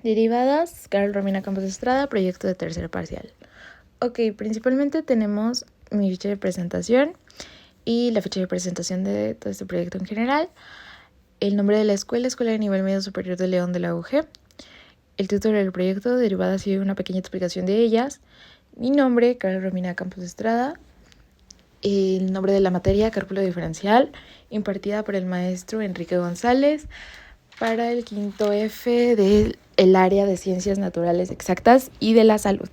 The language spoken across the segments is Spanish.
Derivadas, Carol Romina Campos Estrada, proyecto de tercer parcial. Ok, principalmente tenemos mi ficha de presentación y la ficha de presentación de todo este proyecto en general. El nombre de la escuela, Escuela de Nivel Medio Superior de León de la UG. El título del proyecto, derivadas y una pequeña explicación de ellas. Mi nombre, Carol Romina Campos Estrada. El nombre de la materia, cálculo diferencial, impartida por el maestro Enrique González para el quinto F del área de Ciencias Naturales Exactas y de la Salud.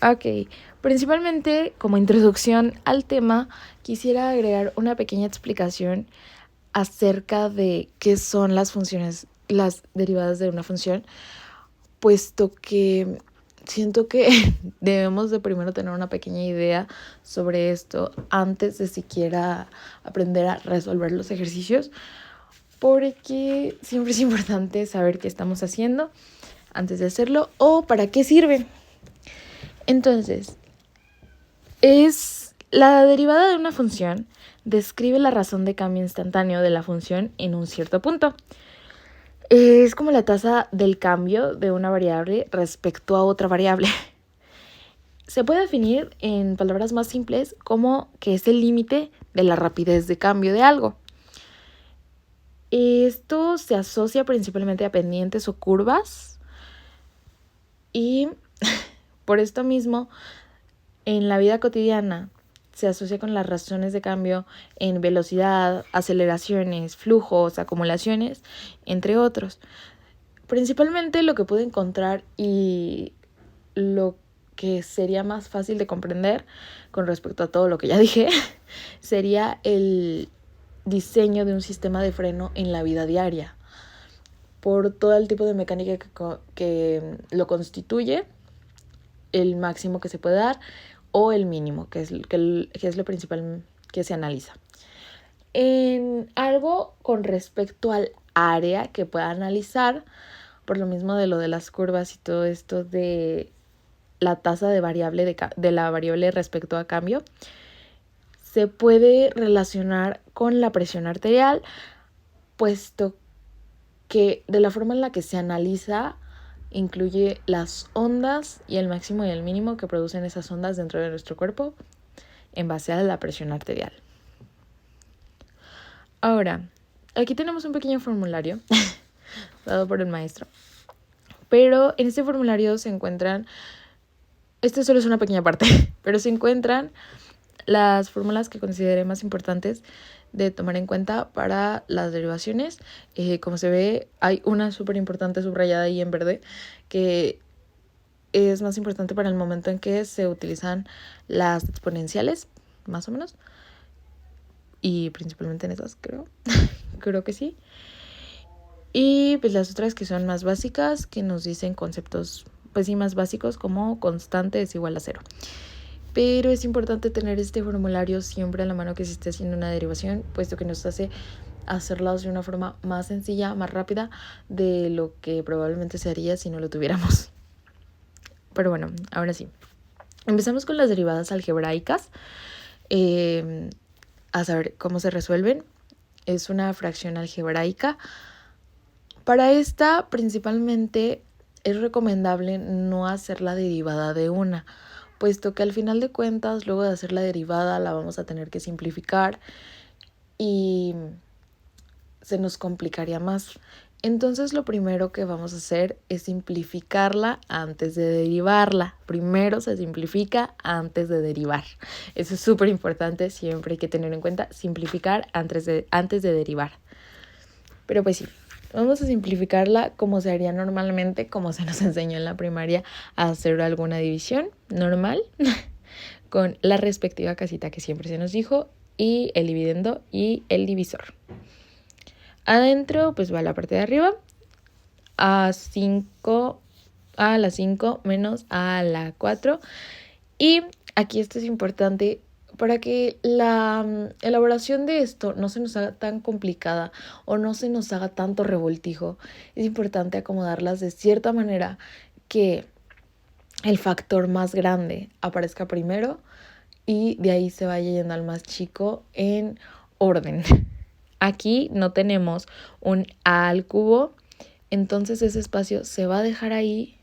Ok, principalmente como introducción al tema, quisiera agregar una pequeña explicación acerca de qué son las funciones, las derivadas de una función, puesto que siento que debemos de primero tener una pequeña idea sobre esto antes de siquiera aprender a resolver los ejercicios, porque siempre es importante saber qué estamos haciendo antes de hacerlo o para qué sirve. Entonces, es la derivada de una función describe la razón de cambio instantáneo de la función en un cierto punto. Es como la tasa del cambio de una variable respecto a otra variable. Se puede definir en palabras más simples como que es el límite de la rapidez de cambio de algo. Esto se asocia principalmente a pendientes o curvas y por esto mismo en la vida cotidiana se asocia con las razones de cambio en velocidad, aceleraciones, flujos, acumulaciones, entre otros. Principalmente lo que pude encontrar y lo que sería más fácil de comprender con respecto a todo lo que ya dije sería el diseño de un sistema de freno en la vida diaria por todo el tipo de mecánica que lo constituye, el máximo que se puede dar o el mínimo, que es lo principal que se analiza. En algo con respecto al área que pueda analizar, por lo mismo de lo de las curvas y todo esto de la tasa de la variable respecto a cambio, se puede relacionar con la presión arterial, puesto que de la forma en la que se analiza incluye las ondas y el máximo y el mínimo que producen esas ondas dentro de nuestro cuerpo en base a la presión arterial. Ahora, aquí tenemos un pequeño formulario dado por el maestro, pero en este formulario se encuentran, este solo es una pequeña parte, pero se encuentran las fórmulas que consideré más importantes de tomar en cuenta para las derivaciones. Como se ve, hay una súper importante subrayada ahí en verde que es más importante para el momento en que se utilizan las exponenciales, más o menos, y principalmente en esas, creo que sí. Y pues las otras que son más básicas, que nos dicen conceptos pues sí más básicos como constante es igual a 0. Pero es importante tener este formulario siempre a la mano que se esté haciendo una derivación, puesto que nos hace hacerlas de una forma más sencilla, más rápida de lo que probablemente se haría si no lo tuviéramos. Pero bueno, ahora sí. Empezamos con las derivadas algebraicas. A saber cómo se resuelven. Es una fracción algebraica. Para esta, principalmente, es recomendable no hacer la derivada de una, puesto que al final de cuentas, luego de hacer la derivada, la vamos a tener que simplificar y se nos complicaría más. Entonces, lo primero que vamos a hacer es simplificarla antes de derivarla. Primero se simplifica antes de derivar. Eso es súper importante, siempre hay que tener en cuenta simplificar antes de derivar. Pero pues sí, vamos a simplificarla como se haría normalmente, como se nos enseñó en la primaria a hacer alguna división normal, con la respectiva casita que siempre se nos dijo, y el dividendo y el divisor. Adentro pues va la parte de arriba, a la 5 menos a la 4. Y aquí esto es importante para que la elaboración de esto no se nos haga tan complicada o no se nos haga tanto revoltijo. Es importante acomodarlas de cierta manera que el factor más grande aparezca primero y de ahí se vaya yendo al más chico en orden. Aquí no tenemos un a al cubo Entonces ese espacio se va a dejar ahí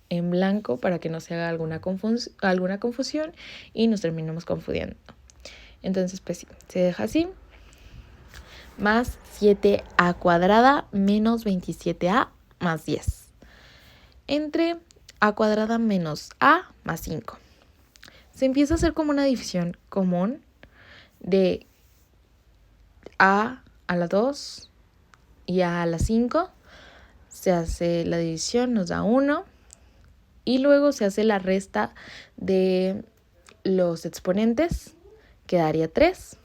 en blanco para que no se haga alguna confusión y nos terminemos confundiendo. Entonces, pues sí, se deja así. Más 7a cuadrada menos 27a más 10. Entre a cuadrada menos a más 5. Se empieza a hacer como una división común de a la 2 y a la 5. Se hace la división, nos da 1. Y luego se hace la resta de los exponentes, que daría 3.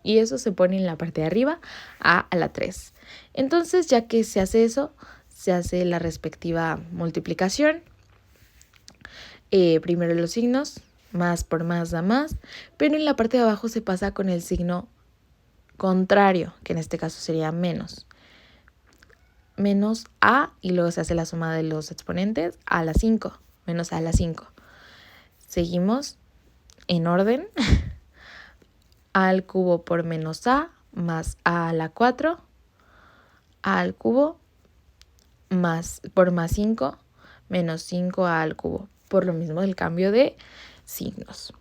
Y eso se pone en la parte de arriba, a la 3. Entonces, ya que se hace eso, se hace la respectiva multiplicación. Primero los signos, más por más da más, pero en la parte de abajo se pasa con el signo contrario, que en este caso sería menos. Menos a, y luego se hace la suma de los exponentes, a la 5, menos a la 5. Seguimos en orden. A al cubo por menos a, más a la 4, a al cubo, más por más 5, menos 5a al cubo, por lo mismo del cambio de signos.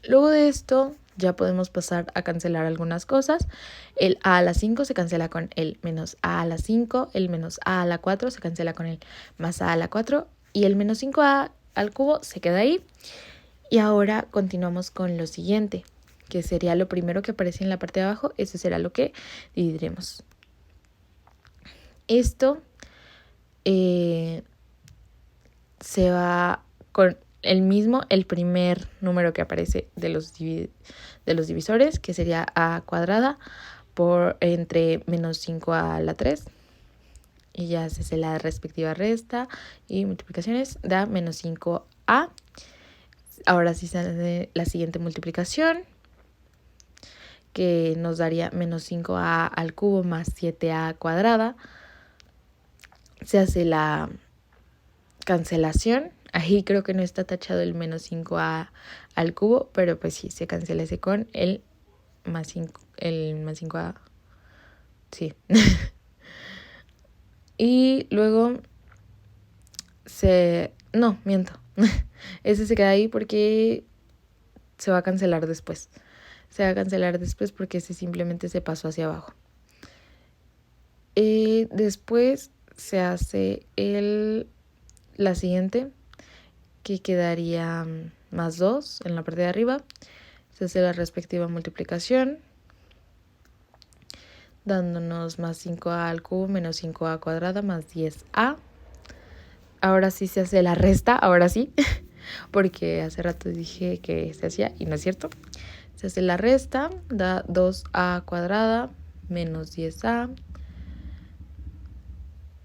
Luego de esto ya podemos pasar a cancelar algunas cosas. El a la 5 se cancela con el menos a la 5, el menos a la 4 se cancela con el más a la 4 y el menos 5a al cubo se queda ahí. Y ahora continuamos con lo siguiente, que sería lo primero que aparece en la parte de abajo. Eso será lo que dividiremos. Esto se va con el primer número que aparece de los divisores, que sería a cuadrada por entre menos 5 a la 3. Y ya se hace la respectiva resta y multiplicaciones, da menos 5a. Ahora sí se hace la siguiente multiplicación, que nos daría menos 5a al cubo más 7a cuadrada. Se hace la cancelación. Ahí creo que no está tachado el menos 5a al cubo, pero pues sí, se cancela ese con el más 5a. Sí. Y luego no, miento. Ese se queda ahí porque se va a cancelar después. Se va a cancelar después porque ese simplemente se pasó hacia abajo. Después se hace la siguiente, que quedaría más 2 en la parte de arriba. Se hace la respectiva multiplicación, dándonos más 5a al cubo menos 5a cuadrada más 10a. Ahora sí se hace la resta, ahora sí, porque hace rato dije que se hacía y no es cierto. Se hace la resta, da 2a cuadrada menos 10a.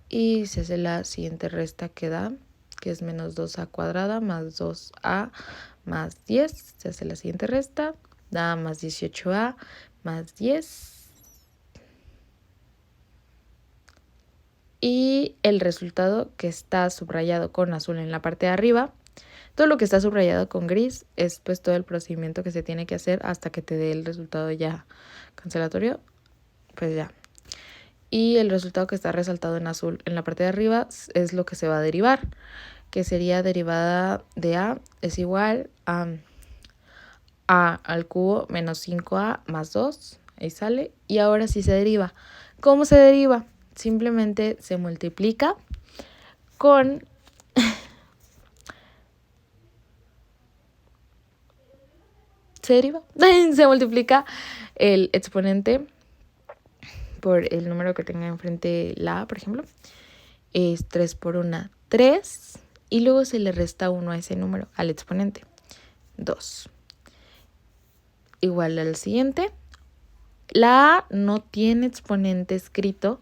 Y se hace la siguiente resta que da, que es menos 2a cuadrada más 2a más 10. Se hace la siguiente resta, da más 18a más 10. Y el resultado, que está subrayado con azul en la parte de arriba, todo lo que está subrayado con gris es pues todo el procedimiento que se tiene que hacer hasta que te dé el resultado ya cancelatorio, pues ya. Y el resultado que está resaltado en azul en la parte de arriba es lo que se va a derivar, que sería derivada de a es igual a al cubo menos 5a más 2, ahí sale, y ahora sí se deriva. ¿Cómo se deriva? Simplemente se multiplica con se multiplica el exponente por el número que tenga enfrente la a, por ejemplo. Es 3 por 1, 3. Y luego se le resta 1 a ese número, al exponente, 2. Igual al siguiente. La a no tiene exponente escrito,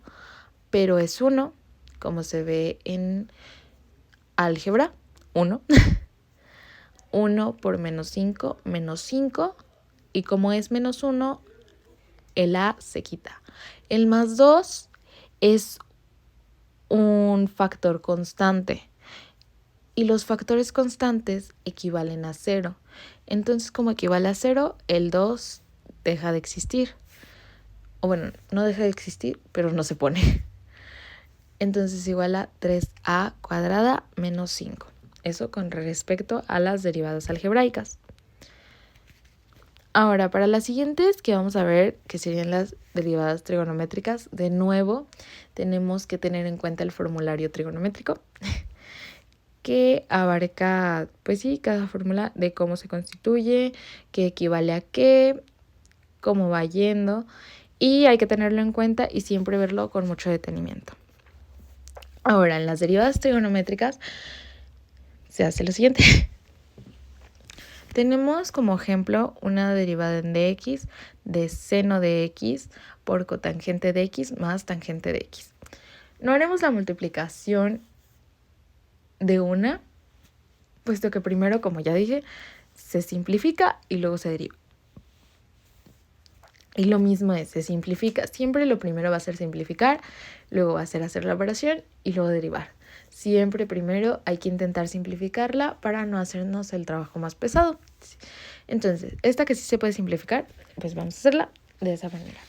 pero es 1, como se ve en álgebra, 1. 1 por menos 5, menos 5. Y como es menos 1, el a se quita. El más 2 es un factor constante. Y los factores constantes equivalen a 0. Entonces, como equivale a 0, el 2 deja de existir. O bueno, no deja de existir, pero no se pone. Entonces igual a 3a cuadrada menos 5. Eso con respecto a las derivadas algebraicas. Ahora, para las siguientes que vamos a ver, que serían las derivadas trigonométricas, de nuevo tenemos que tener en cuenta el formulario trigonométrico, que abarca, pues sí, cada fórmula de cómo se constituye, qué equivale a qué, cómo va yendo, y hay que tenerlo en cuenta y siempre verlo con mucho detenimiento. Ahora, en las derivadas trigonométricas se hace lo siguiente. Tenemos como ejemplo una derivada en dx de seno de x por cotangente de x más tangente de x. No haremos la multiplicación de una, puesto que primero, como ya dije, se simplifica y luego se deriva. Y lo mismo es, se simplifica. Siempre lo primero va a ser simplificar, luego va a ser hacer la operación y luego derivar. Siempre primero hay que intentar simplificarla para no hacernos el trabajo más pesado. Entonces, esta que sí se puede simplificar, pues vamos a hacerla de esa manera.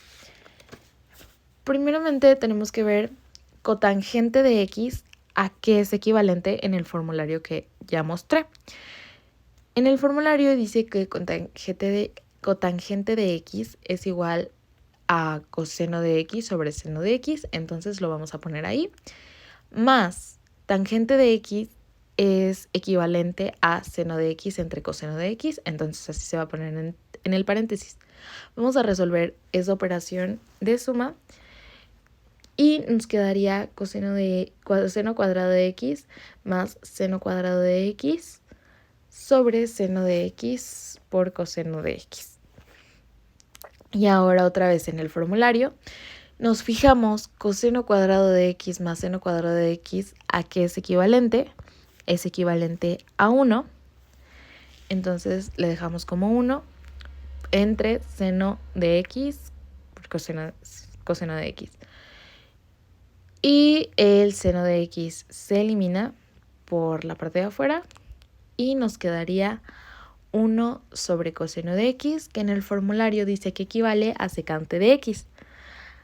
Primeramente tenemos que ver cotangente de x a qué es equivalente en el formulario que ya mostré. En el formulario dice que cotangente de x es igual a coseno de x sobre seno de x, entonces lo vamos a poner ahí, más tangente de x es equivalente a seno de x entre coseno de x, entonces así se va a poner en el paréntesis. Vamos a resolver esa operación de suma y nos quedaría coseno cuadrado de x más seno cuadrado de x sobre seno de x por coseno de x. Y ahora otra vez en el formulario nos fijamos coseno cuadrado de x más seno cuadrado de x a qué es equivalente. Es equivalente a 1. Entonces le dejamos como 1 entre seno de x por coseno de x. Y el seno de x se elimina por la parte de afuera y nos quedaría 1 sobre coseno de x, que en el formulario dice que equivale a secante de x.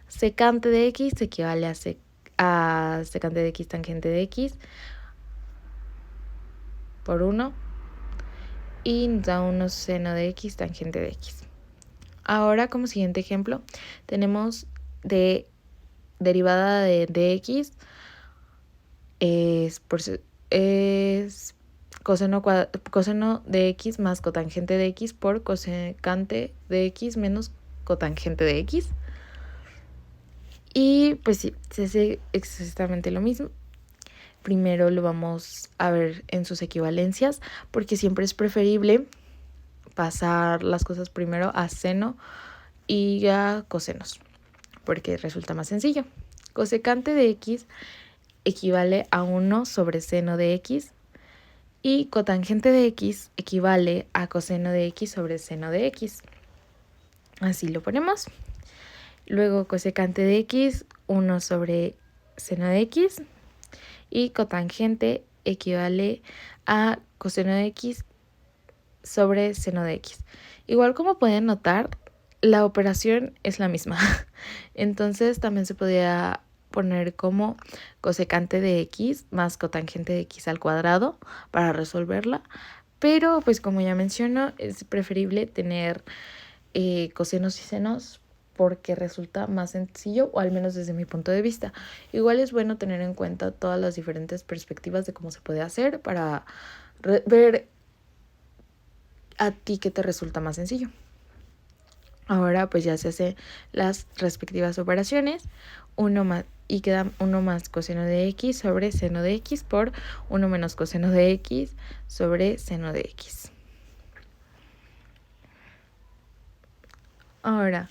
Secante de x equivale a secante de x tangente de x por 1 y nos da 1 seno de x tangente de x. Ahora, como siguiente ejemplo, tenemos de derivada de dx es coseno de x más cotangente de x por cosecante de x menos cotangente de x. Y pues sí, se hace exactamente lo mismo. Primero lo vamos a ver en sus equivalencias, porque siempre es preferible pasar las cosas primero a seno y a cosenos, porque resulta más sencillo. Cosecante de x equivale a 1 sobre seno de x y cotangente de x equivale a coseno de x sobre seno de x. Así lo ponemos. Luego cosecante de x, 1 sobre seno de x, y cotangente equivale a coseno de x sobre seno de x. Igual, como pueden notar, la operación es la misma. Entonces también se podría poner como cosecante de x más cotangente de x al cuadrado para resolverla. Pero pues como ya menciono, es preferible tener cosenos y senos porque resulta más sencillo, o al menos desde mi punto de vista. Igual es bueno tener en cuenta todas las diferentes perspectivas de cómo se puede hacer para ver a ti qué te resulta más sencillo. Ahora pues ya se hacen las respectivas operaciones, y queda 1 más coseno de x sobre seno de x por 1 menos coseno de x sobre seno de x. Ahora,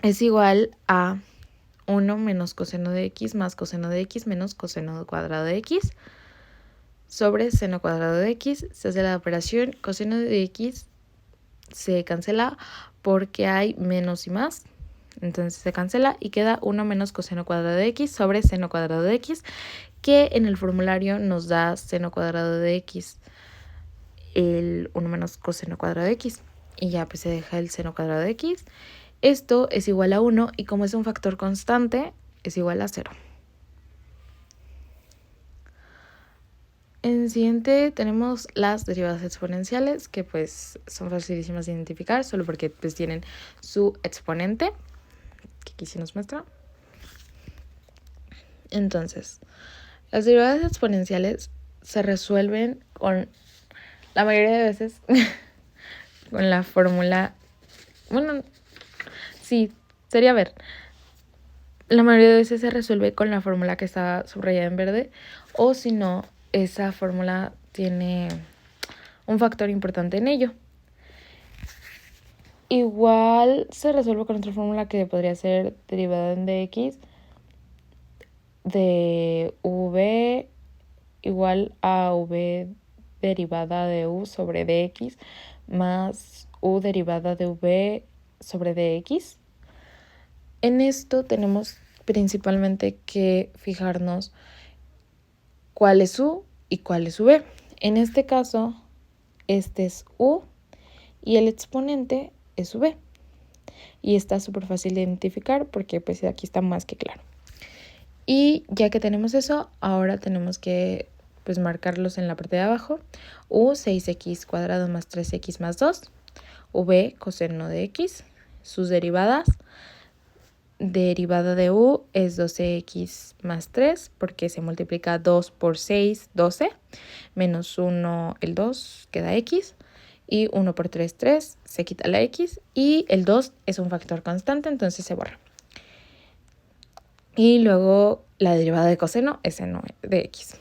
es igual a 1 menos coseno de x más coseno de x menos coseno cuadrado de x sobre seno cuadrado de x. Se hace la operación, coseno de x se cancela porque hay menos y más, entonces se cancela y queda 1 menos coseno cuadrado de x sobre seno cuadrado de x, que en el formulario nos da seno cuadrado de x, el 1 menos coseno cuadrado de x, y ya pues se deja el seno cuadrado de x. Esto es igual a 1 y como es un factor constante, es igual a 0. En el siguiente tenemos las derivadas exponenciales, que pues son facilísimas de identificar, solo porque pues tienen su exponente, que aquí sí nos muestra. Entonces, las derivadas exponenciales se resuelven con, la mayoría de veces, con la fórmula, bueno, sí, sería ver, la mayoría de veces se resuelve con la fórmula que está subrayada en verde, o si no, esa fórmula tiene un factor importante en ello. Igual se resuelve con otra fórmula que podría ser derivada en dx de v igual a v derivada de u sobre dx más u derivada de v sobre dx. En esto tenemos principalmente que fijarnos cuál es u y cuál es v. En este caso, este es u y el exponente es v. Y está súper fácil de identificar porque pues aquí está más que claro. Y ya que tenemos eso, ahora tenemos que pues marcarlos en la parte de abajo. U 6x cuadrado más 3x más 2. V coseno de x. Sus derivadas. Derivada de u es 12x más 3 porque se multiplica 2 por 6, 12. Menos 1, el 2 queda x. Y 1 por 3, 3, se quita la x. Y el 2 es un factor constante, entonces se borra. Y luego la derivada de coseno es seno de x.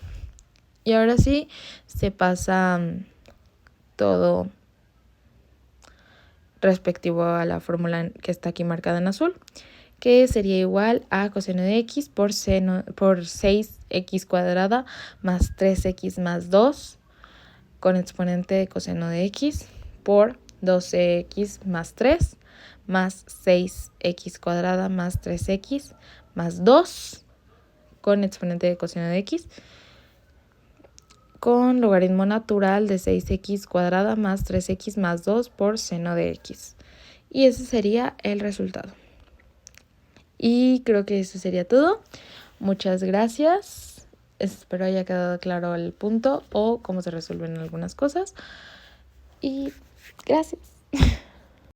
Y ahora sí se pasa todo respectivo a la fórmula que está aquí marcada en azul, que sería igual a coseno de x por 6x cuadrada más 3x más 2 con exponente de coseno de x por 12x más 3 más 6x cuadrada más 3x más 2 con exponente de coseno de x con logaritmo natural de 6x cuadrada más 3x más 2 por seno de x. Y ese sería el resultado. Y creo que eso sería todo. Muchas gracias. Espero haya quedado claro el punto o cómo se resuelven algunas cosas. Y gracias.